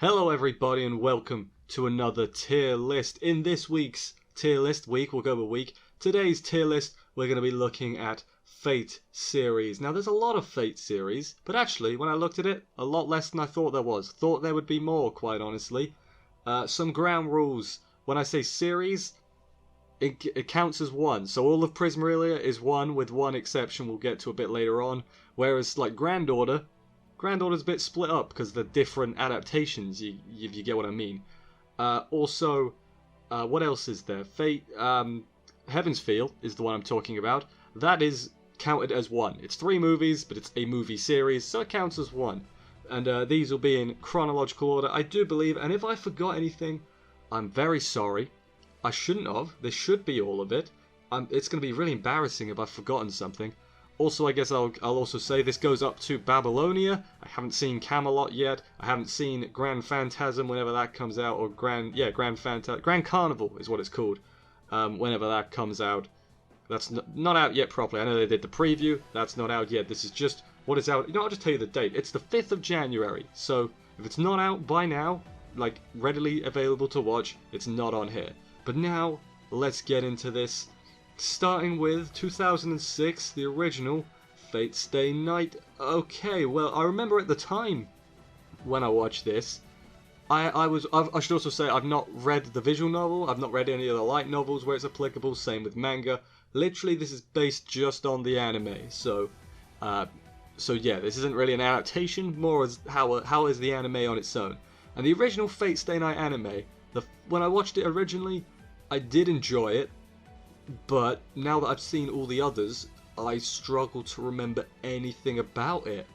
Hello everybody and welcome to another tier list. In this week's tier list, we'll go a week. Today's tier list, we're going to be looking at Fate series. Now there's a lot of Fate series, but actually when I looked at it, a lot less than I thought there was. Thought there would be more, quite honestly. Some ground rules. When I say series, it counts as one. So all of Prismarelia is one, with one exception we'll get to a bit later on. Whereas like Grand Order's a bit split up because they're different adaptations, if you get what I mean. What else is there? Fate, Heaven's Feel is the one I'm talking about. That is counted as one. It's 3 movies, but it's a movie series, so it counts as one. And these will be in chronological order, I do believe, and if I forgot anything, I'm very sorry. I shouldn't have. This should be all of it. It's going to be really embarrassing if I've forgotten something. Also, I guess I'll also say this goes up to Babylonia. I haven't seen Camelot yet. I haven't seen Grand Phantasm whenever that comes out, or Grand Carnival is what it's called. Whenever that comes out. That's not out yet properly. I know they did the preview. That's not out yet. This is just what is out. You know, I'll just tell you the date. It's the 5th of January. So if it's not out by now, like readily available to watch, it's not on here. But now, let's get into this. Starting with 2006, the original Fate Stay Night. Okay, well, I remember at the time when I watched this, I should also say I've not read the visual novel, I've not read any of the light novels where it's applicable, same with manga. Literally, this is based just on the anime, so yeah, this isn't really an adaptation, more as how is the anime on its own. And the original Fate Stay Night anime, when I watched it originally, I did enjoy it, but now that I've seen all the others, I struggle to remember anything about it.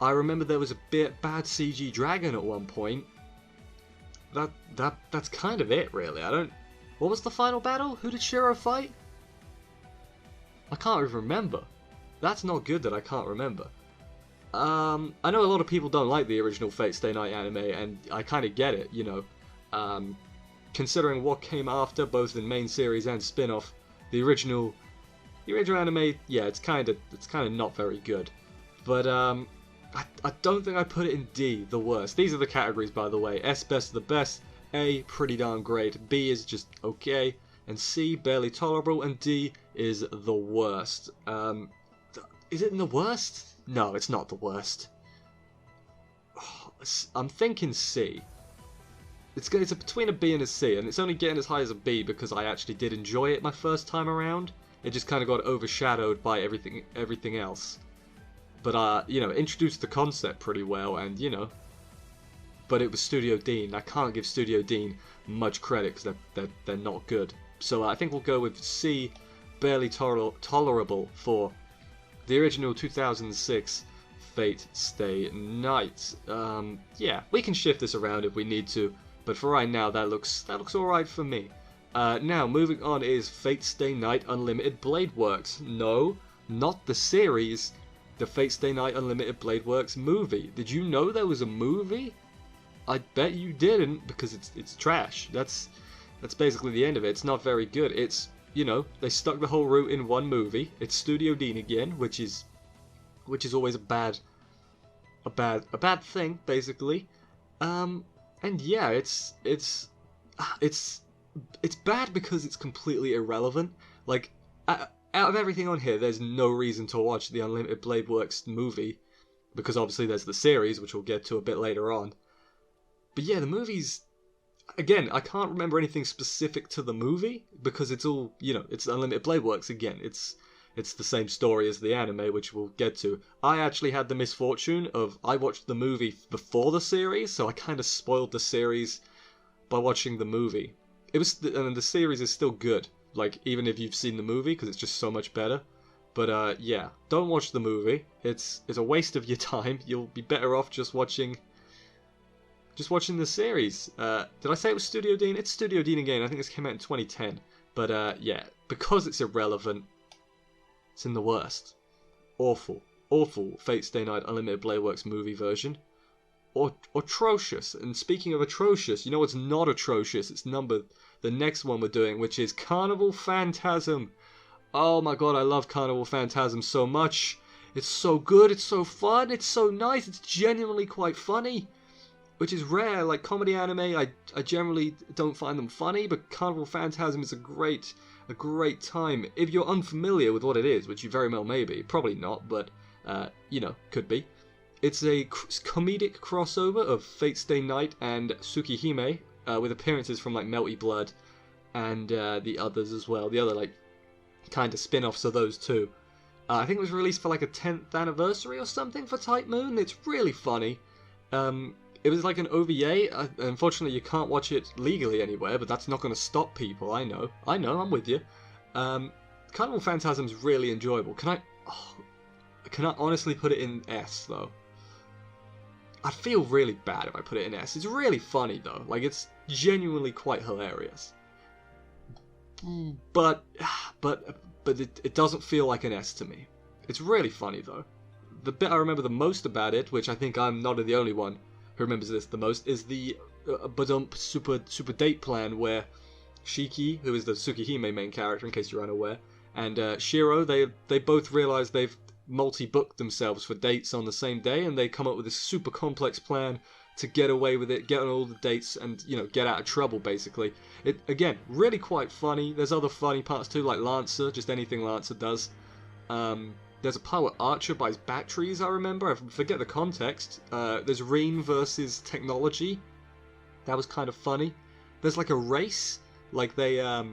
I remember there was a bad CG dragon at one point. That's kind of it, really. What was the final battle? Who did Shiro fight? I can't even remember. That's not good that I can't remember. I know a lot of people don't like the original Fate Stay Night anime, and I kind of get it, you know. Considering what came after, both in main series and spin-off, the original anime, yeah, it's kind of not very good. But I don't think I put it in D, the worst. These are the categories, by the way. S, best of the best. A, pretty darn great. B is just okay. And C, barely tolerable. And D is the worst. Is it in the worst? No, it's not the worst. I'm thinking C. It's between a B and a C, and it's only getting as high as a B because I actually did enjoy it my first time around. It just kind of got overshadowed by everything else. But, you know, introduced the concept pretty well, and, you know. But it was Studio Dean. I can't give Studio Dean much credit because they're not good. So I think we'll go with C, barely tolerable for the original 2006 Fate Stay Night. Yeah, we can shift this around if we need to. But for right now, that looks alright for me. Now, moving on is Fate Stay Night Unlimited Blade Works. No, not the series. The Fate Stay Night Unlimited Blade Works movie. Did you know there was a movie? I bet you didn't, because it's trash. That's basically the end of it. It's not very good. It's, you know, they stuck the whole route in one movie. It's Studio Dean again, which is always a bad thing, basically. And yeah, it's bad because it's completely irrelevant. Like, out of everything on here, there's no reason to watch the Unlimited Blade Works movie, because obviously there's the series, which we'll get to a bit later on. But yeah, the movies, again, I can't remember anything specific to the movie, because it's all, you know, it's Unlimited Blade Works again. It's the same story as the anime, which we'll get to. I actually had the misfortune of, I watched the movie before the series, so I kind of spoiled the series by watching the movie. And the series is still good, like, even if you've seen the movie, because it's just so much better. But, yeah, don't watch the movie. It's a waste of your time. You'll be better off just watching the series. Did I say it was Studio Dean? It's Studio Dean again. I think this came out in 2010. But, yeah, because it's irrelevant, it's in the worst. Awful Fate Stay Night Unlimited Blade Works movie version. Or atrocious. And speaking of atrocious, you know what's not atrocious? It's the next one we're doing, which is Carnival Phantasm. Oh my god, I love Carnival Phantasm so much. It's so good, it's so fun, it's so nice, it's genuinely quite funny. which is rare. Like comedy anime, I generally don't find them funny, but Carnival Phantasm is a great time. If you're unfamiliar with what it is, which you very well may be, probably not, but you know, could be. It's a comedic crossover of Fate Stay Night and Tsukihime, with appearances from like Melty Blood and the others as well. The other like kind of spin-offs of those two. I think it was released for like a 10th anniversary or something for Type Moon. It's really funny. It was like an OVA. Unfortunately, you can't watch it legally anywhere, but that's not going to stop people. I know, I'm with you. Carnival Phantasm's really enjoyable. Can I honestly put it in S, though? I feel really bad if I put it in S. It's really funny, though. Like, it's genuinely quite hilarious. But it doesn't feel like an S to me. It's really funny, though. The bit I remember the most about it, which I think I'm not the only one who remembers this the most, is the Badump super date plan where Shiki, who is the Tsukihime main character, in case you're unaware, and Shiro, they both realize they've multi-booked themselves for dates on the same day, and they come up with this super complex plan to get away with it, get on all the dates, and, you know, get out of trouble, basically. It, again, really quite funny. There's other funny parts too, like Lancer, just anything Lancer does. There's a part where Archer buys batteries, I remember. I forget the context. There's Reen versus technology. That was kind of funny. There's like a race. Like they have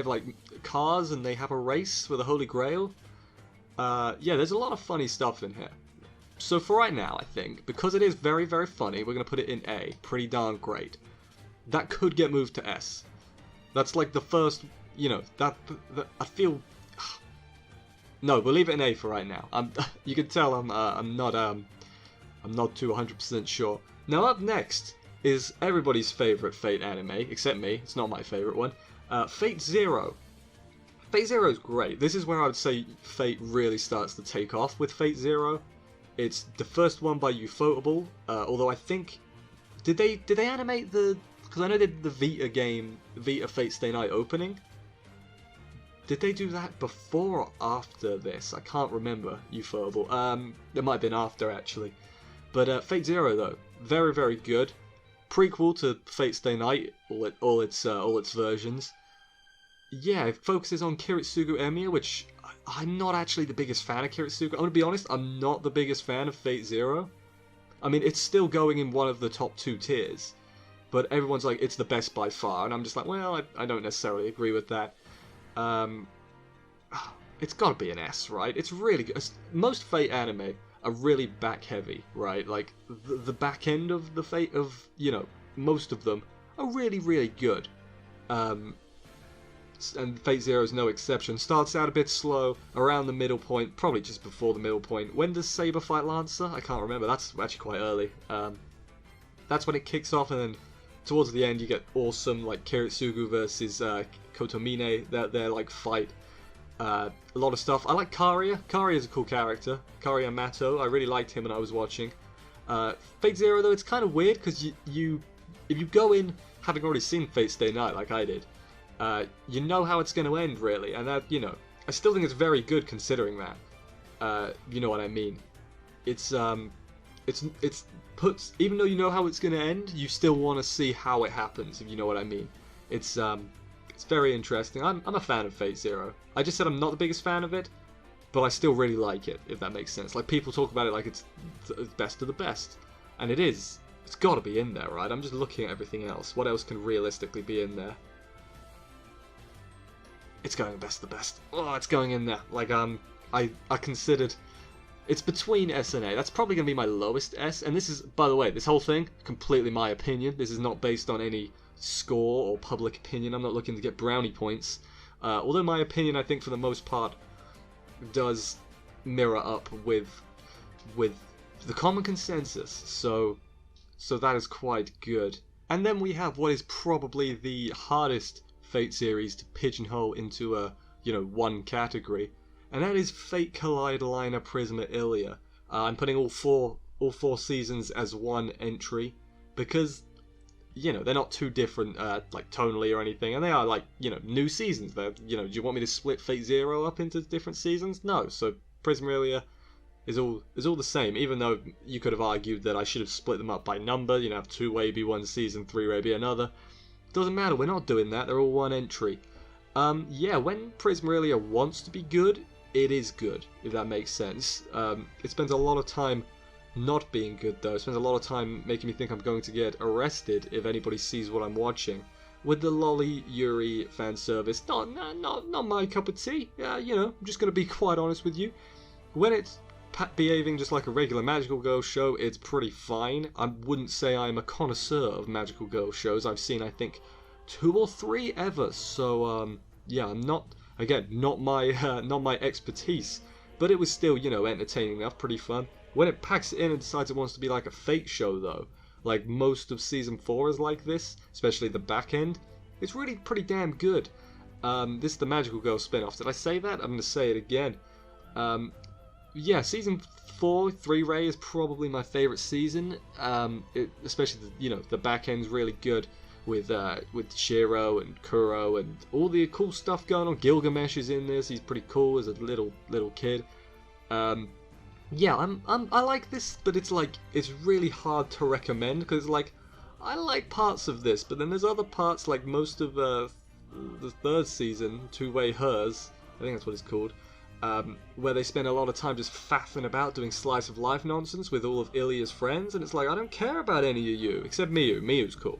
like cars and they have a race for the Holy Grail. Yeah, there's a lot of funny stuff in here. So for right now, I think, because it is very, very funny, we're going to put it in A. Pretty darn great. That could get moved to S. That's like the first, you know, that I feel... No, we'll leave it in A for right now. You can tell I'm not too 100% sure. Now up next is everybody's favorite Fate anime, except me. It's not my favorite one. Fate Zero. Fate Zero is great. This is where I would say Fate really starts to take off with Fate Zero. It's the first one by Ufotable, although I think... Did they animate the... Because I know they did the Vita game, Vita Fate Stay Night opening. Did they do that before or after this? I can't remember, Ufotable. It might have been after, actually. But Fate Zero, though, very, very good. Prequel to Fate Stay Night, all its versions. Yeah, it focuses on Kiritsugu Emiya, which... I'm not actually the biggest fan of Kiritsugu. I'm going to be honest, I'm not the biggest fan of Fate Zero. I mean, it's still going in one of the top 2 tiers. But everyone's like, it's the best by far. And I'm just like, well, I don't necessarily agree with that. It's got to be an S, right? It's really good. Most Fate anime are really back-heavy, right? Like, the back end of the Fate of, you know, most of them are really, really good. And Fate Zero is no exception. Starts out a bit slow, around the middle point, probably just before the middle point. When does Saber fight Lancer? I can't remember. That's actually quite early. That's when it kicks off, and then towards the end you get awesome, like Kiritsugu versus Kotomine, their like fight. A lot of stuff. I like Karia. Karia is a cool character. Karia Mato. I really liked him when I was watching. Fate Zero, though, it's kind of weird because if you go in having already seen Fate Stay Night like I did, you know how it's going to end, really, and that, you know, I still think it's very good considering that. You know what I mean? It's puts, even though you know how it's going to end, you still want to see how it happens, if you know what I mean. It's very interesting. I'm a fan of Fate Zero. I just said I'm not the biggest fan of it, but I still really like it, if that makes sense. Like, people talk about it like it's the best of the best, and it is. It's got to be in there, right? I'm just looking at everything else. What else can realistically be in there? It's going best of the best. Oh, it's going in there. Like, I considered... It's between S and A. That's probably going to be my lowest S. And this is, by the way, this whole thing, completely my opinion. This is not based on any score or public opinion. I'm not looking to get brownie points. Although my opinion, I think, for the most part, does mirror up with the common consensus. So that is quite good. And then we have what is probably the hardest Fate series to pigeonhole into a, you know, one category, and that is Fate Kaleido Prisma Ilia. I'm putting all four seasons as one entry because, you know, they're not too different, like tonally or anything, and they are, like, you know, new seasons. They're, you know, do you want me to split Fate Zero up into different seasons? No. So Prisma Ilia is all the same. Even though you could have argued that I should have split them up by number, you know, have 2-way be one season, 3-way be another. Doesn't matter. We're not doing that. They're all one entry. Yeah, when Prismarelia wants to be good, it is good, if that makes sense. It spends a lot of time not being good, though. It spends a lot of time making me think I'm going to get arrested if anybody sees what I'm watching. With the Lolly Yuri fan service, not my cup of tea. You know, I'm just going to be quite honest with you. When it's behaving just like a regular Magical Girl show, it's pretty fine. I wouldn't say I'm a connoisseur of Magical Girl shows. I've seen, I think, 2 or 3 ever. So, yeah, I'm not, again, not my expertise, but it was still, you know, entertaining enough, pretty fun. When it packs it in and decides it wants to be like a Fate show, though, like most of Season 4 is like this, especially the back end, it's really pretty damn good. This is the Magical Girl spin-off. Did I say that? I'm going to say it again. Yeah, Season 4, 3-Ray is probably my favourite season, especially, you know, the back end's really good. With Shiro and Kuro and all the cool stuff going on. Gilgamesh is in this. He's pretty cool as a little kid. Yeah, I like this, but it's like it's really hard to recommend because like I like parts of this, but then there's other parts like most of the 3rd season, 2-Way Hers, I think that's what it's called, where they spend a lot of time just faffing about doing slice of life nonsense with all of Ilya's friends, and it's like I don't care about any of you except Miu. Miu's cool.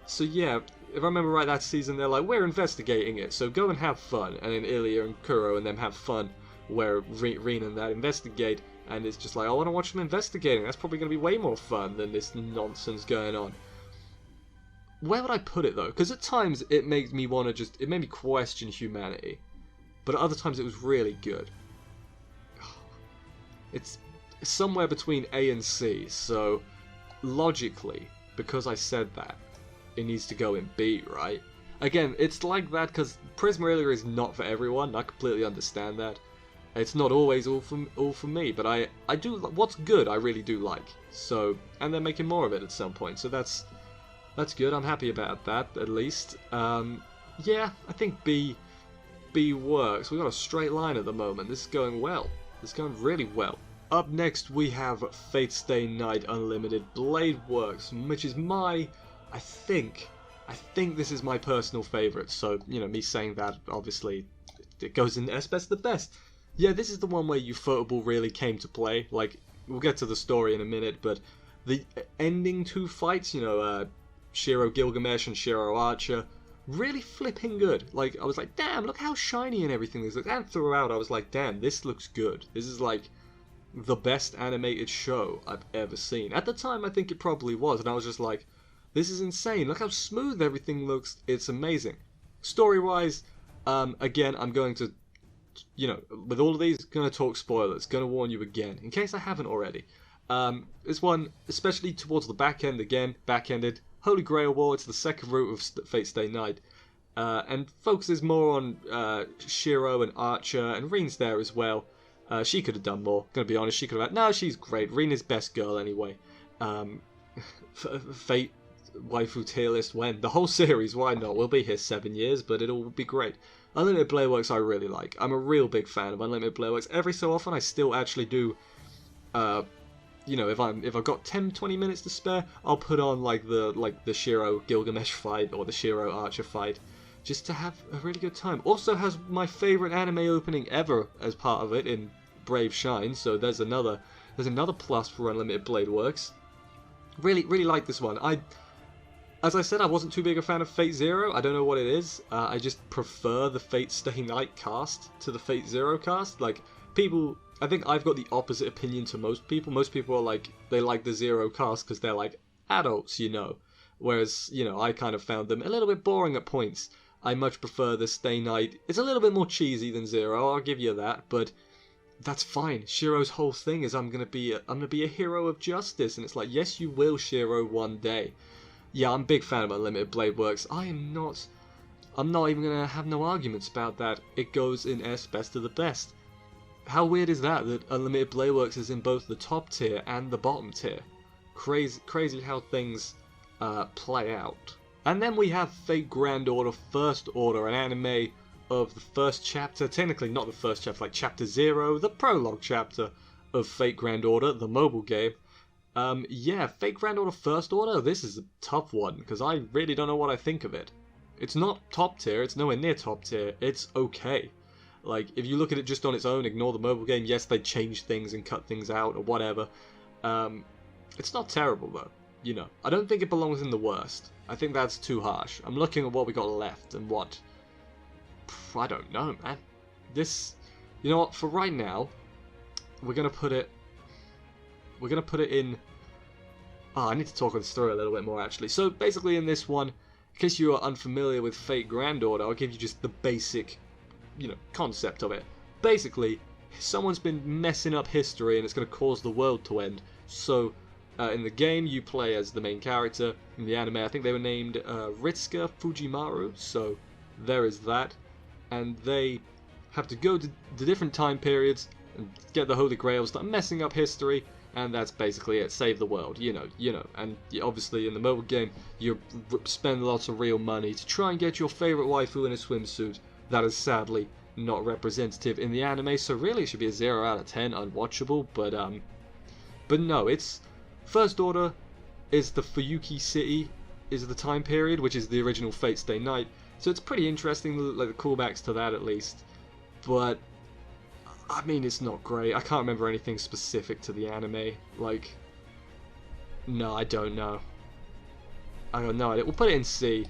So yeah, if I remember right, that season they're like, we're investigating it, so go and have fun. And then Ilya and Kuro and them have fun, where Rin and that investigate, and it's just like, I want to watch them investigating. That's probably going to be way more fun than this nonsense going on. Where would I put it though? Because at times it makes me want to it made me question humanity, but at other times it was really good. It's somewhere between A and C, so logically, because I said that, it needs to go in B, right? Again, it's like that because Prismarelia is not for everyone. I completely understand that. It's not always all for me, but I do what's good. I really do like. So, and they're making more of it at some point. So that's good. I'm happy about that at least. Yeah, I think B works. We've got a straight line at the moment. This is going well. This is going really well. Up next we have Fate Stay Night Unlimited Blade Works, which is I think this is my personal favourite, so, you know, me saying that, obviously, it goes in as best the best. Yeah, this is the one where Ufotable really came to play. Like, we'll get to the story in a minute, but the ending 2 fights, you know, Shiro Gilgamesh and Shiro Archer, really flipping good. Like, I was like, damn, look how shiny and everything this looks. And throughout, I was like, damn, this looks good. This is, like, the best animated show I've ever seen. At the time, I think it probably was, and I was just like, this is insane. Look how smooth everything looks. It's amazing. Story-wise, again, I'm going to, you know, with all of these, going to talk spoilers. Going to warn you again, in case I haven't already. This one, especially towards the back end, again, back-ended. Holy Grail War, it's the second route of Fate Stay Night. And focuses more on Shiro and Archer, and Rin's there as well. She could have done more, gonna be honest. She could have had, no, she's great. Rina's best girl anyway. Fate waifu tier list when? The whole series, why not? We'll be here 7 years, but it'll be great. Unlimited Blade Works I really like. I'm a real big fan of Unlimited Blade Works. Every so often I still actually do, you know, if I've got 10-20 minutes to spare, I'll put on like the Shiro Gilgamesh fight or the Shiro Archer fight, just to have a really good time. Also has my favourite anime opening ever as part of it in Brave Shine, so there's another plus for Unlimited Blade Works. Really like this one. As I said, I wasn't too big a fan of Fate Zero. I don't know what it is. I just prefer the Fate Stay Night cast to the Fate Zero cast. Like, people, I think I've got the opposite opinion to most people. Most people are like, they like the Zero cast because they're like adults, you know. Whereas, you know, I kind of found them a little bit boring at points. I much prefer the Stay Night. It's a little bit more cheesy than Zero, I'll give you that, but that's fine. Shiro's whole thing is I'm gonna be a hero of justice, and it's like, yes, you will, Shiro, one day. Yeah, I'm a big fan of Unlimited Blade Works. I'm not even gonna have no arguments about that. It goes in S best of the best. How weird is that Unlimited Blade Works is in both the top tier and the bottom tier? Crazy how things play out. And then we have Fate Grand Order First Order, an anime of the first chapter, technically not the first chapter, like chapter 0, the prologue chapter of Fate Grand Order, the mobile game. Yeah, Fate Grand Order First Order, this is a tough one, because I really don't know what I think of it. It's not top tier, it's nowhere near top tier, it's okay. Like, if you look at it just on its own, ignore the mobile game, yes, they change things and cut things out or whatever. It's not terrible, though. You know, I don't think it belongs in the worst. I think that's too harsh. I'm looking at what we got left and what... I don't know, man. This... You know what, for right now, we're gonna put it in... Oh, I need to talk this through a little bit more, actually. So, basically in this one, in case you are unfamiliar with Fate Grand Order, I'll give you just the basic, you know, concept of it. Basically, someone's been messing up history and it's gonna cause the world to end. So... in the game, you play as the main character. In the anime, I think they were named Ritsuka Fujimaru, so there is that. And they have to go to the different time periods and get the Holy Grail, start messing up history, and that's basically it. Save the world, you know. And obviously, in the mobile game, you spend lots of real money to try and get your favorite waifu in a swimsuit. That is sadly not representative in the anime, so really it should be a 0 out of 10, unwatchable. But no, it's... First Order is the Fuyuki City, is the time period, which is the original Fate Stay Night. So it's pretty interesting, like the callbacks to that at least. But, I mean, it's not great. I can't remember anything specific to the anime. Like, no, I don't know. I got no idea. We'll put it in C.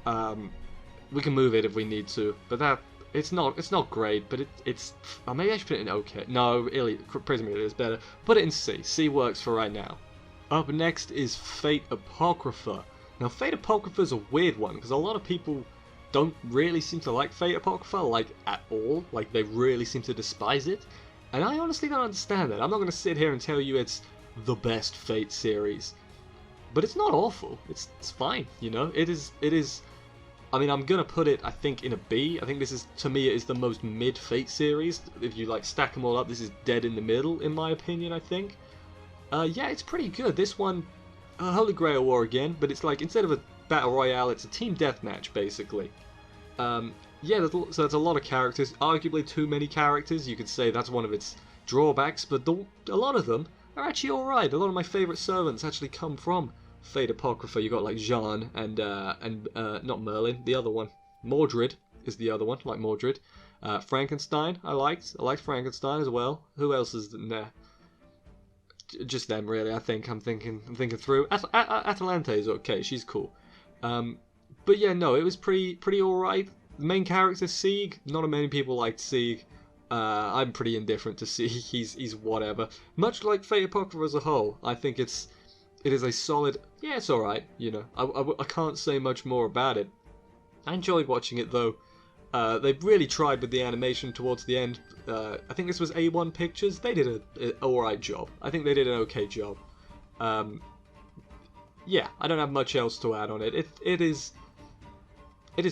We can move it if we need to, but that... It's not great, but it's... Oh, maybe I should put it in OK. No, Prism Ilia is better. Put it in C. C works for right now. Up next is Fate Apocrypha. Now, Fate Apocrypha is a weird one, because a lot of people don't really seem to like Fate Apocrypha, like, at all. Like, they really seem to despise it. And I honestly don't understand that. I'm not going to sit here and tell you it's the best Fate series. But it's not awful. It's fine, you know? It is... I mean, I'm going to put it, I think, in a B. I think this is, to me, it is the most mid-Fate series. If you, like, stack them all up, this is dead in the middle, in my opinion, I think. Yeah, it's pretty good. This one, Holy Grail War again, but it's like, instead of a Battle Royale, it's a team deathmatch, basically. Yeah, so there's a lot of characters, arguably too many characters. You could say that's one of its drawbacks, but a lot of them are actually alright. A lot of my favourite servants actually come from Fate Apocrypha. You got like Jean and not Merlin, the other one. Mordred is the other one, like Mordred. Frankenstein, I liked Frankenstein as well. Who else is in there? Just them, really. I'm thinking through. Atalante is okay. She's cool. But yeah, no, it was pretty alright. The main character, Sieg. Not many people liked Sieg. I'm pretty indifferent to Sieg. He's whatever. Much like Fate Apocrypha as a whole, I think it is a solid. Yeah, it's alright. You know, I can't say much more about it. I enjoyed watching it though. They really tried with the animation towards the end. I think this was A1 Pictures. They did an alright job. I think they did an okay job. Yeah, I don't have much else to add on it. It is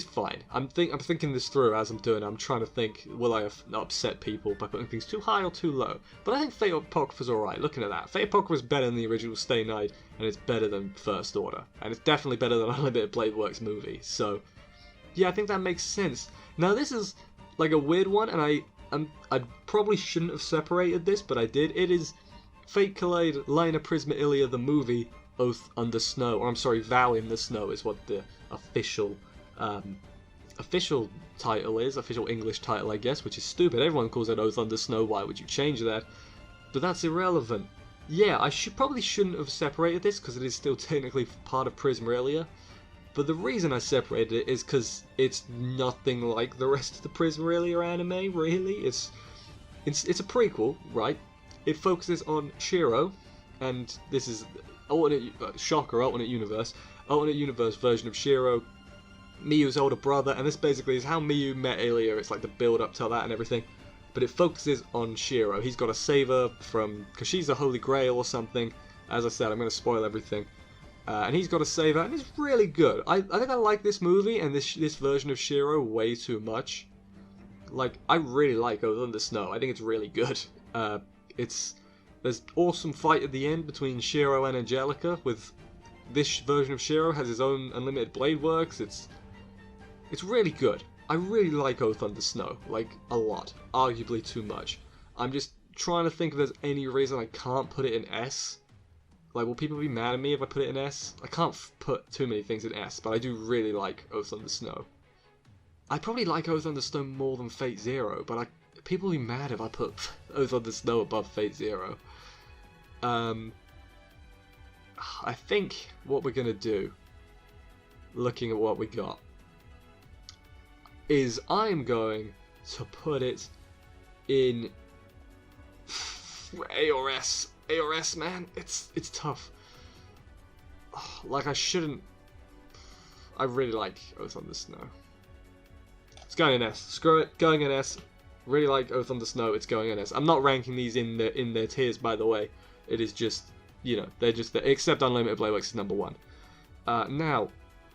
fine. I'm thinking this through as I'm doing it. I'm trying to think, will I have upset people by putting things too high or too low? But I think Fate Apocrypha's alright, looking at that. Fate Apocrypha's better than the original Stay Night, and it's better than First Order. And it's definitely better than Unlimited Blade Works movie, so... Yeah, I think that makes sense. Now this is like a weird one, and I probably shouldn't have separated this, but I did. It is Fate Collide Lina Prisma Ilia the movie, Oath Under Snow, or I'm sorry, Vow in the Snow is what the official title is, official English title I guess, which is stupid. Everyone calls it Oath Under Snow, why would you change that? But that's irrelevant. Yeah, I probably shouldn't have separated this, because it is still technically part of Prisma Ilia. But the reason I separated it is because it's nothing like the rest of the Prisma Ilia anime, really. It's a prequel, right? It focuses on Shiro, and this is alternate universe version of Shiro, Miyu's older brother, and this basically is how Miyu met Ilia. It's like the build up to that and everything. But it focuses on Shiro. He's got to save her from, because she's a Holy Grail or something. As I said, I'm going to spoil everything. And he's got to save her, and it's really good. I think I like this movie and this version of Shiro way too much. Like, I really like Oath Under Snow. I think it's really good. There's awesome fight at the end between Shiro and Angelica. With this version of Shiro has his own Unlimited Blade Works. It's really good. I really like Oath Under Snow, like, a lot. Arguably too much. I'm just trying to think if there's any reason I can't put it in S. Like, will people be mad at me if I put it in S? I can't put too many things in S, but I do really like Oath Under Snow. I probably like Oath Under Snow more than Fate Zero, but people will be mad if I put Oath Under Snow above Fate Zero. I think what we're going to do, looking at what we got, is I'm going to put it in A or S. A or S, man. It's tough. Like, I shouldn't... I really like Oath Under Snow. It's going in S. Screw it. Going in S. Really like Oath Under Snow. It's going in S. I'm not ranking these in their tiers, by the way. It is just, you know, they're just there. Except Unlimited Blade Works is number 1. Now,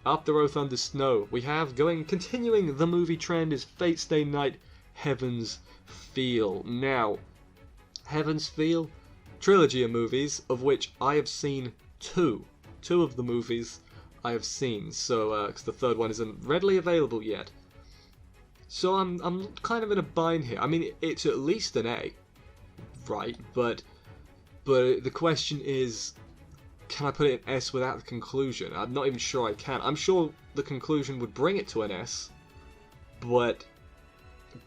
after Oath Under Snow, we have continuing the movie trend is Fate Stay Night, Heaven's Feel. Now, Heaven's Feel, trilogy of movies, of which I have seen 2. 2 of the movies I have seen, so, because the third one isn't readily available yet. So I'm kind of in a bind here. I mean, it's at least an A, right? But the question is, can I put it in S without the conclusion? I'm not even sure I can. I'm sure the conclusion would bring it to an S, but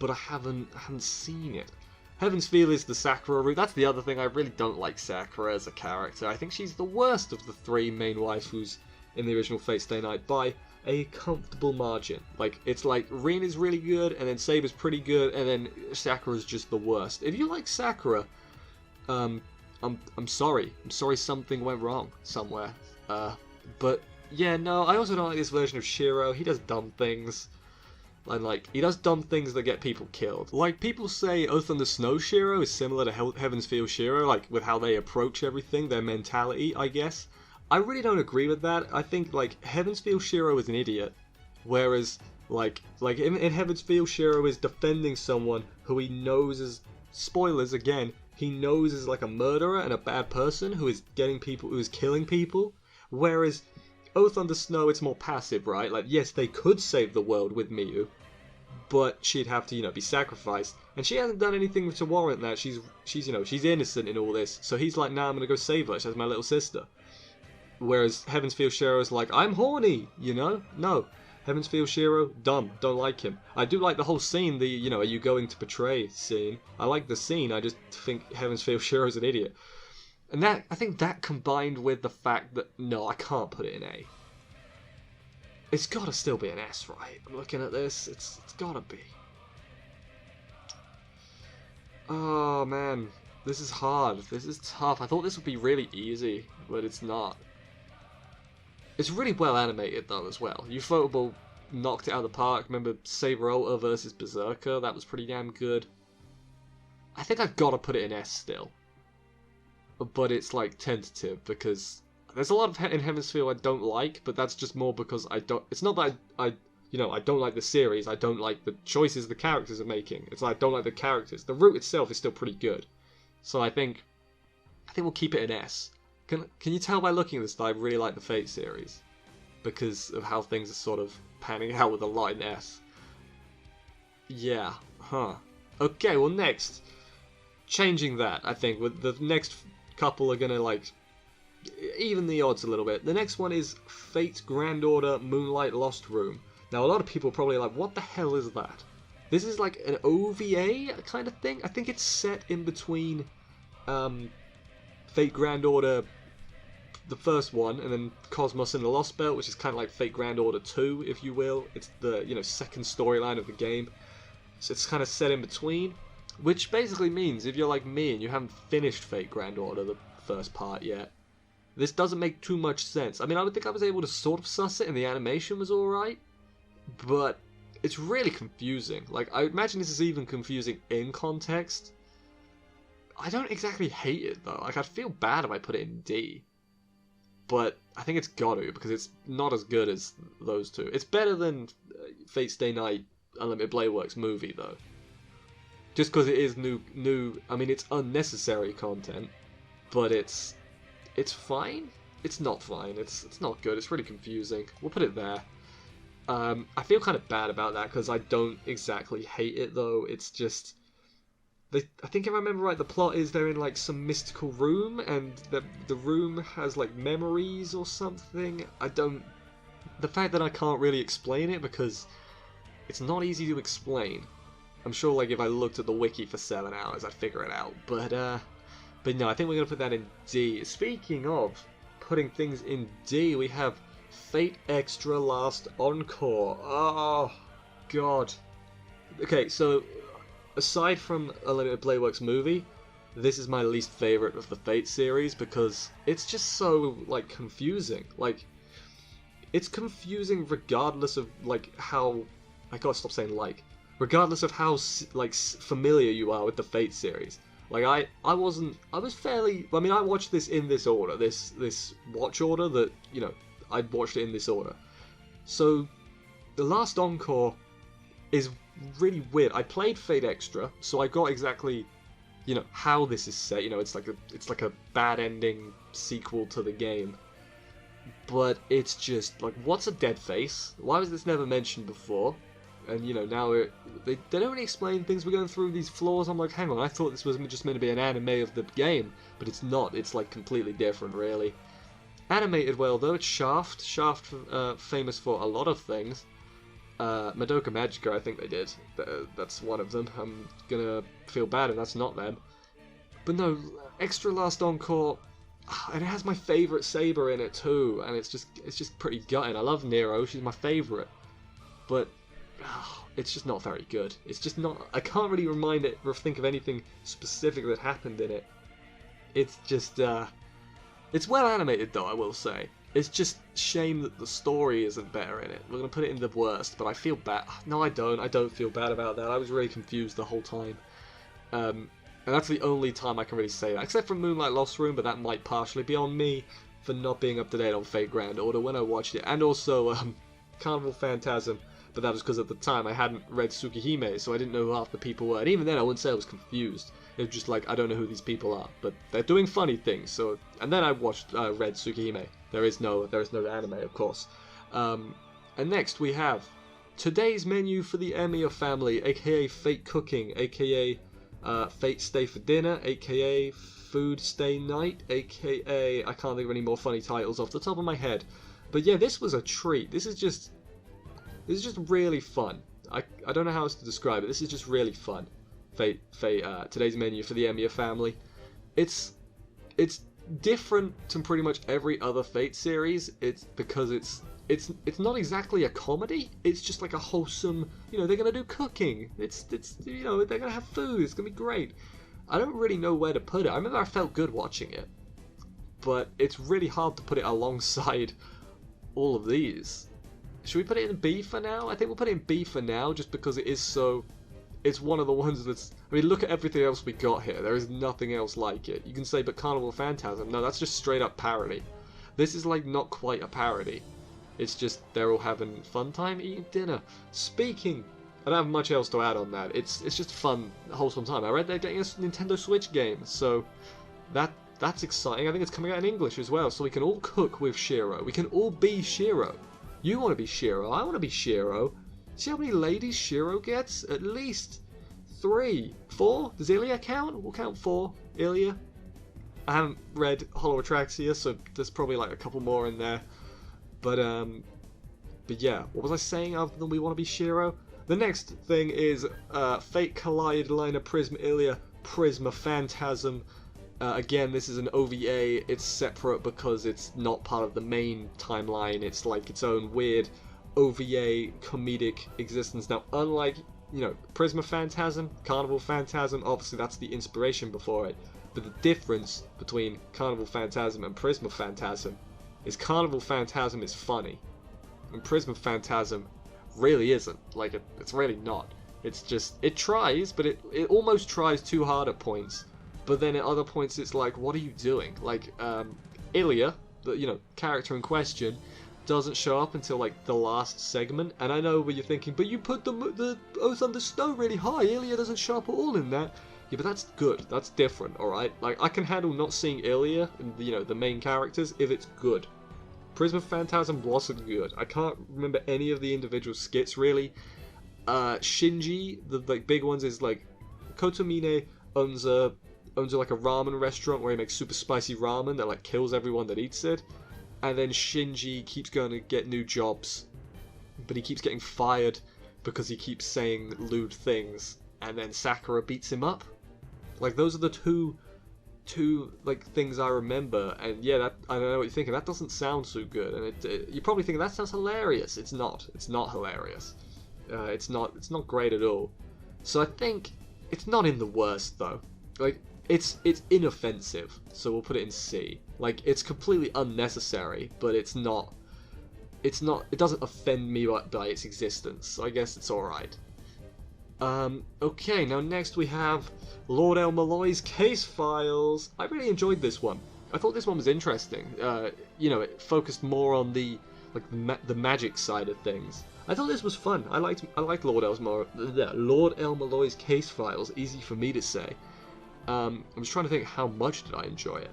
I haven't seen it. Heaven's Feel is the Sakura route. That's the other thing. I really don't like Sakura as a character. I think she's the worst of the 3 main waifus in the original Fate Stay Night by a comfortable margin. Like, it's like Rin is really good, and then Saber's pretty good, and then Sakura's just the worst. If you like Sakura, I'm sorry. I'm sorry something went wrong somewhere. But yeah, no, I also don't like this version of Shiro. He does dumb things. And, like, he does dumb things that get people killed. Like, people say Oath Under Snow Shiro is similar to Heaven's Feel Shiro, like, with how they approach everything, their mentality, I guess. I really don't agree with that. I think, like, Heaven's Feel Shiro is an idiot, whereas, like in Heaven's Feel, Shiro is defending someone who he knows is, spoilers again, he knows is like a murderer and a bad person who is killing people, whereas Oath Under Snow, it's more passive, right? Like, yes, they could save the world with Miyu, but she'd have to, you know, be sacrificed, and she hasn't done anything to warrant that. She's you know, she's innocent in all this, so he's like, nah, I'm gonna go save her. She's my little sister. Whereas Heaven's Feel Shiro is like, I'm horny, you know? No. Heaven's Feel Shiro, dumb. Don't like him. I do like the whole scene, the, you know, are you going to betray scene. I like the scene, I just think Heaven's Feel Shiro's an idiot. And that, I think that combined with the fact that, no, I can't put it in A. It's gotta still be an S, right? I'm looking at this, it's gotta be. Oh, man. This is hard. This is tough. I thought this would be really easy, but it's not. It's really well animated though as well. Ufotable knocked it out of the park. Remember Saber Ultra versus Berserker? That was pretty damn good. I think I've got to put it in S still. But it's like tentative because there's a lot of in Heaven's Feel I don't like, but that's just more because I don't... It's not that I you know, I don't like the series. I don't like the choices the characters are making. It's like I don't like the characters. The route itself is still pretty good. So I think we'll keep it in S. Can you tell by looking at this that I really like the Fate series? Because of how things are sort of panning out with a lot in S. Yeah, huh. Okay, well next. Changing that, I think. With the next couple are gonna, like, even the odds a little bit. The next one is Fate Grand Order Moonlight Lost Room. Now, a lot of people are probably like, what the hell is that? This is like an OVA kind of thing. I think it's set in between Fate Grand Order, the first one, and then Cosmos and the Lost Belt, which is kind of like Fate Grand Order 2, if you will. It's the, you know, second storyline of the game. So it's kind of set in between, which basically means if you're like me and you haven't finished Fate Grand Order, the first part yet, this doesn't make too much sense. I mean, I would think I was able to sort of suss it and the animation was alright, but it's really confusing. Like, I imagine this is even confusing in context. I don't exactly hate it, though. Like, I'd feel bad if I put it in D. But I think it's got to, because it's not as good as those two. It's better than Fate Stay Night Unlimited Blade Works movie, though. Just because it is new, I mean, it's unnecessary content, but it's fine? It's not fine. It's not good. It's really confusing. We'll put it there. I feel kind of bad about that because I don't exactly hate it though. It's just I think if I remember right, the plot is they're in like some mystical room, and the room has like memories or something. The fact that I can't really explain it because it's not easy to explain. I'm sure like if I looked at the wiki for 7 hours, I'd figure it out. But no, I think we're gonna put that in D. Speaking of putting things in D, we have Fate Extra Last Encore. Oh God. Okay, so aside from a Limited Playworks movie, this is my least favorite of the Fate series because it's just so like confusing. Like, it's confusing regardless of like how I gotta stop saying like. Regardless of how like familiar you are with the Fate series. Like I was fairly. I mean, I watched this in this order, this watch order that I watched it in this order. So, the Last Encore is really weird. I played Fate Extra, so I got exactly, how this is set. It's like a bad ending sequel to the game. But it's just like, what's a dead face? Why was this never mentioned before? And now they don't really explain things. We're going through these floors. I'm like, hang on, I thought this was just meant to be an anime of the game, but it's not. It's like completely different, really. Animated well though. It's Shaft. Shaft, famous for a lot of things. Madoka Magica, I think they did. That's one of them. I'm gonna feel bad if that's not them. But no, Extra Last Encore, and it has my favourite Saber in it too. And it's just pretty gutting. I love Nero. She's my favourite, but it's just not very good. It's just not. I can't really think of anything specific that happened in it. It's just, it's well animated though, I will say. It's just shame that the story isn't better in it. We're gonna put it in the worst, but I feel bad. No, I don't. I don't feel bad about that. I was really confused the whole time. And that's the only time I can really say that, except for Moonlight Lost Room, but that might partially be on me for not being up to date on Fate Grand Order when I watched it, and also Carnival Phantasm. But that was because at the time I hadn't read Tsukihime, so I didn't know who half the people were. And even then, I wouldn't say I was confused. It was just like, I don't know who these people are, but they're doing funny things. So, and then I read Tsukihime. There is no anime, of course. And next we have today's menu for the Emiya family, aka Fate Cooking, aka Fate Stay for Dinner, aka Food Stay Night, aka I can't think of any more funny titles off the top of my head. But yeah, this was a treat. This is just really fun. I don't know how else to describe it. This is just really fun. Today's menu for the Emiya family. It's different to pretty much every other Fate series. It's because it's not exactly a comedy. It's just like a wholesome. They're gonna do cooking. It's they're gonna have food. It's gonna be great. I don't really know where to put it. I remember I felt good watching it, but it's really hard to put it alongside all of these. Should we put it in B for now? I think we'll put it in B for now, just because it is so. It's one of the ones that's. I mean, look at everything else we got here. There is nothing else like it. You can say, but Carnival Phantasm. No, that's just straight up parody. This is like not quite a parody. It's just they're all having fun time eating dinner. Speaking, I don't have much else to add on that. It's just fun, wholesome time. I read they're getting a Nintendo Switch game, so that's exciting. I think it's coming out in English as well, so we can all cook with Shiro. We can all be Shiro. You want to be Shiro, I want to be Shiro. See how many ladies Shiro gets? At least 3. 4? Does Ilya count? We'll count 4. Ilya. I haven't read Hollow Atraxia, so there's probably like a couple more in there. But yeah, what was I saying other than we want to be Shiro? The next thing is Fate Collide, Liner, Prism, Ilya, Prisma, Phantasm. Again, this is an OVA. It's separate because it's not part of the main timeline. It's like its own weird OVA comedic existence. Now, unlike, Prisma Phantasm, Carnival Phantasm, obviously that's the inspiration before it. But the difference between Carnival Phantasm and Prisma Phantasm is Carnival Phantasm is funny, and Prisma Phantasm really isn't. Like, it's really not. It's just, it tries, but it almost tries too hard at points. But then at other points it's like, what are you doing? Like, Ilya, the character in question, doesn't show up until like the last segment, and I know what you're thinking, but you put the Oath Under Snow really high. Ilya doesn't show up at all in that. Yeah, but that's good. That's different, all right. Like, I can handle not seeing Ilya and the main characters if it's good. Prism Phantasm wasn't good. I can't remember any of the individual skits really. Shinji, the like big ones is like Kotomine owns like a ramen restaurant where he makes super spicy ramen that like kills everyone that eats it. And then Shinji keeps going to get new jobs, but he keeps getting fired because he keeps saying lewd things. And then Sakura beats him up. Like those are the two like things I remember. And yeah, that I don't know what you're thinking. That doesn't sound so good. And you're probably thinking that sounds hilarious. It's not. It's not hilarious. It's not great at all. So I think it's not in the worst though. Like it's inoffensive. So we'll put it in C. Like it's completely unnecessary, but it's not. It doesn't offend me by its existence. So I guess it's all right. Okay, now next we have Lord El Malloy's Case Files. I really enjoyed this one. I thought this one was interesting. You know, it focused more on the magic side of things. I thought this was fun. I liked Lord El Malloy's Case Files. Easy for me to say. I'm just trying to think how much did I enjoy it.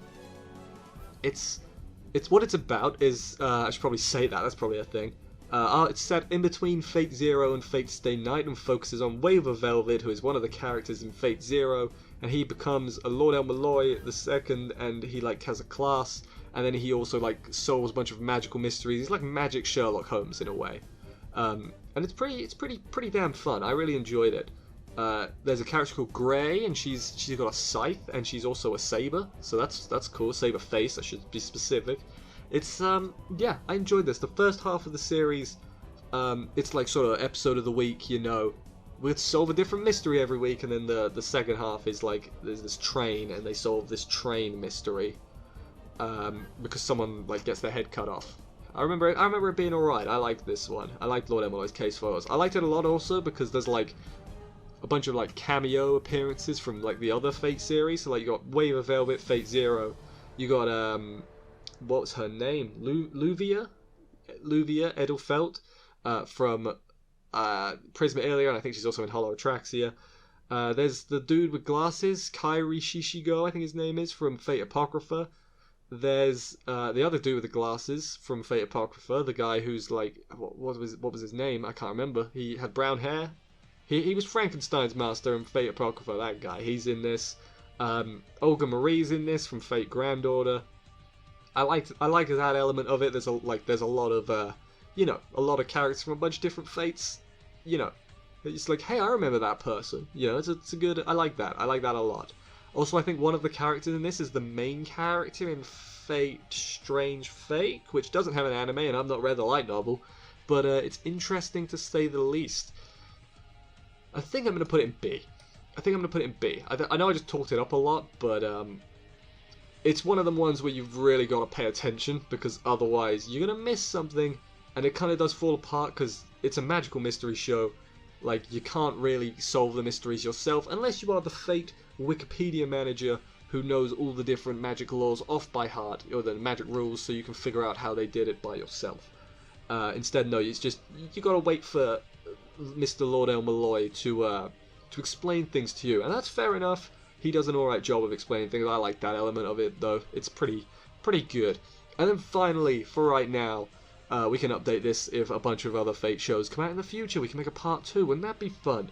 It's what it's about is I should probably say that. That's probably a thing. It's set in between Fate Zero and Fate Stay Night and focuses on Waver Velvet, who is one of the characters in Fate Zero, and he becomes a Lord El Malloy the second, and he like has a class, and then he also like solves a bunch of magical mysteries. He's like magic Sherlock Holmes in a way, and it's pretty damn fun. I really enjoyed it. There's a character called Grey, and she's got a scythe, and she's also a saber, so that's cool. Saber face, I should be specific. It's yeah, I enjoyed this. The first half of the series, it's like sort of episode of the week, you know, we solve a different mystery every week, and then the second half is like there's this train, and they solve this train mystery, because someone like gets their head cut off. I remember it being alright. I liked this one. I liked Lord El Malloy's Case Files. I liked it a lot also because there's like a bunch of like cameo appearances from like the other Fate series. So like you got Waver Velvet, Fate Zero. You got what's her name? Luvia Edelfelt from Prisma Earlier, and I think she's also in Hollow Atraxia. There's the dude with glasses, Kairi Shishigo, I think his name is, from Fate Apocrypha. There's the other dude with the glasses from Fate Apocrypha, the guy who's like, what was his name? I can't remember. He had brown hair. He was Frankenstein's master in Fate Apocrypha, that guy. He's in this. Olga Marie's in this from Fate Grand Order. I like that element of it. There's a lot of you know, a lot of characters from a bunch of different Fates. You know, it's like, hey, I remember that person. You know, it's a good. I like that. I like that a lot. Also, I think one of the characters in this is the main character in Fate Strange Fate, which doesn't have an anime, and I've not read the light novel, but it's interesting to say the least. I think I'm going to put it in B. I know I just talked it up a lot, but it's one of them ones where you've really got to pay attention, because otherwise you're going to miss something, and it kind of does fall apart because it's a magical mystery show. Like, you can't really solve the mysteries yourself unless you are the Fate Wikipedia manager who knows all the different magic laws off by heart, or the magic rules, so you can figure out how they did it by yourself. Instead, no, it's just, you got to wait for Mr. Lord El Malloy to explain things to you, and that's fair enough. He does an alright job of explaining things. I like that element of it, though. It's pretty good. And then finally, for right now, we can update this if a bunch of other Fate shows come out in the future. We can make a part 2. Wouldn't that be fun?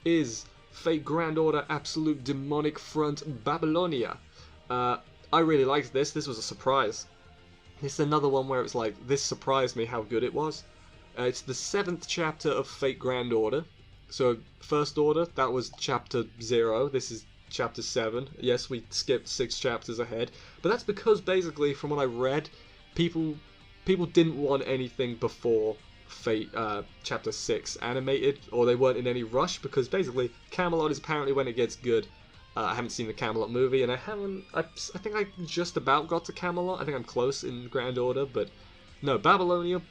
Is Fate Grand Order Absolute Demonic Front Babylonia. I really liked this. This was a surprise. This is another one where it's like, this surprised me how good it was. It's the 7th chapter of Fate Grand Order. So, First Order, that was chapter 0. This is chapter 7. Yes, we skipped 6 chapters ahead. But that's because, basically, from what I read, people didn't want anything before Fate chapter 6 animated, or they weren't in any rush, because basically Camelot is apparently when it gets good. I haven't seen the Camelot movie, and I think I just about got to Camelot. I think I'm close in Grand Order, but no, Babylonia,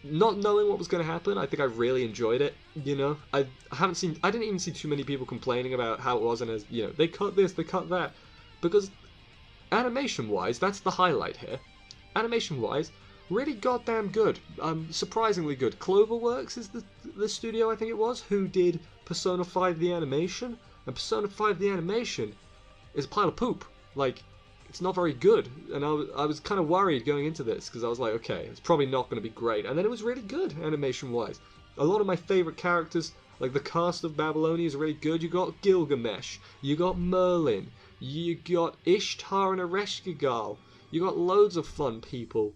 not knowing what was going to happen, I think I really enjoyed it. You know, I didn't even see too many people complaining about how it was, and as you know, they cut this, they cut that, because animation wise, that's the highlight here. Animation wise, really goddamn good. Surprisingly good. Cloverworks is the studio, I think it was, who did Persona 5 the animation. And Persona 5 the animation is a pile of poop. Like, it's not very good, and I was kind of worried going into this because I was like, okay, it's probably not going to be great, and then it was really good animation-wise. A lot of my favorite characters, like the cast of Babylonia, is really good. You got Gilgamesh, you got Merlin, you got Ishtar and Ereshkigal, you got loads of fun people.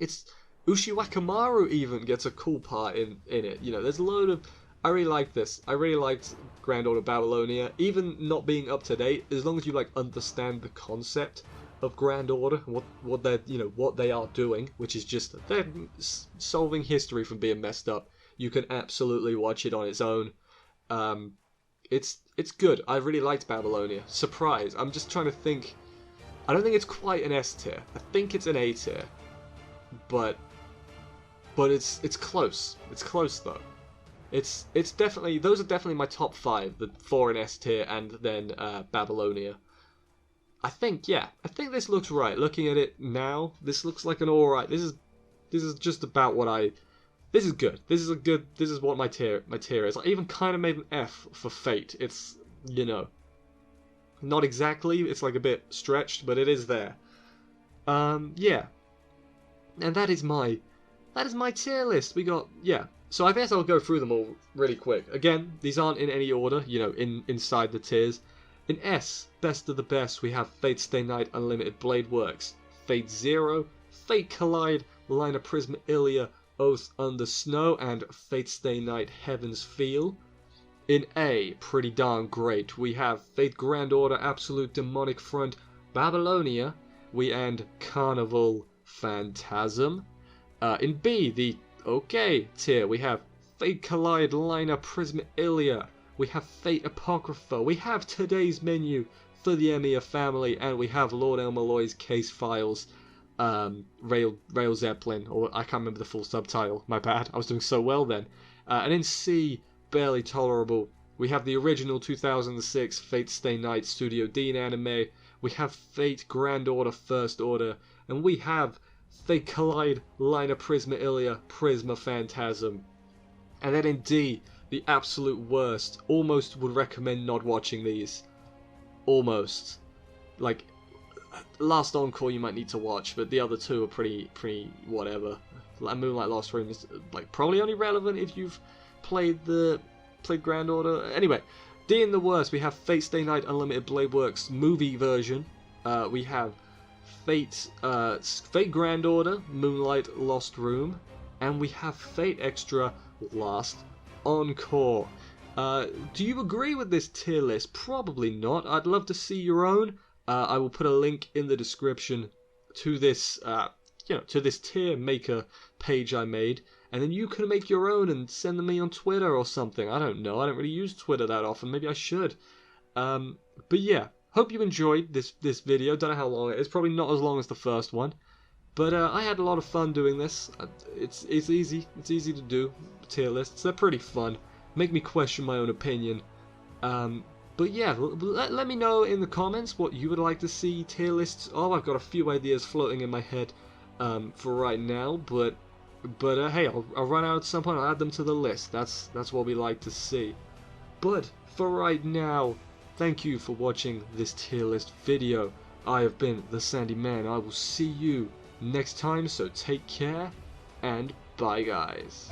It's Ushiwakamaru even gets a cool part in it. You know, there's a load of. I really like this. I really liked Grand Order Babylonia, even not being up to date. As long as you like understand the concept of Grand Order, what they're what they are doing, which is just they're solving history from being messed up. You can absolutely watch it on its own. It's good. I really liked Babylonia. Surprise! I'm just trying to think. I don't think it's quite an S tier. I think it's an A tier, but it's close. It's close though. It's definitely, those are definitely my top 5, the 4 in S tier and then Babylonia. I think this looks right. Looking at it now, this looks like an alright. This is just about what this is good. This is what my tier is. I even kind of made an F for Fate. It's, not exactly, it's like a bit stretched, but it is there. Yeah. And that is my tier list. We got, yeah. So I guess I'll go through them all really quick. Again, these aren't in any order, inside the tiers. In S, best of the best, we have Fate Stay Night Unlimited Blade Works, Fate Zero, Fate Collide, Line of Prisma Ilia, Oath Under Snow, and Fate Stay Night Heaven's Feel. In A, pretty darn great, we have Fate Grand Order Absolute Demonic Front, Babylonia, we end Carnival Phantasm. In B, the okay tier, we have Fate Collide, Liner, Prisma Ilia, we have Fate Apocrypha, we have today's menu for the Emiya family, and we have Lord El Malloy's Case Files, Rail Zeppelin, or I can't remember the full subtitle, my bad, I was doing so well then. And in C, barely tolerable, we have the original 2006 Fate Stay Night Studio Dean anime, we have Fate Grand Order First Order, and we have Fate Collide, Liner Prisma Ilia, Prisma Phantasm. And then in D, the absolute worst. Almost would recommend not watching these. Almost. Like, Last Encore you might need to watch, but the other two are pretty whatever. Like Moonlight Lost Room is like probably only relevant if you've played Grand Order. Anyway, D in the worst, we have Fate Stay Night Unlimited Blade Works movie version. We have Fate Grand Order, Moonlight Lost Room, and we have Fate Extra Last Encore. Do you agree with this tier list? Probably not. I'd love to see your own. I will put a link in the description to this, to this tier maker page I made, and then you can make your own and send them me on Twitter or something. I don't know. I don't really use Twitter that often. Maybe I should. But yeah. Hope you enjoyed this video. Don't know how long it is. Probably not as long as the first one. But I had a lot of fun doing this. It's easy. It's easy to do. Tier lists. They're pretty fun. Make me question my own opinion. But yeah, let me know in the comments what you would like to see tier lists of. I've got a few ideas floating in my head for right now. But hey, I'll run out at some point. I'll add them to the list. That's what we like to see. But for right now, thank you for watching this tier list video. I have been the Sandy Man. I will see you next time, so take care, and bye guys.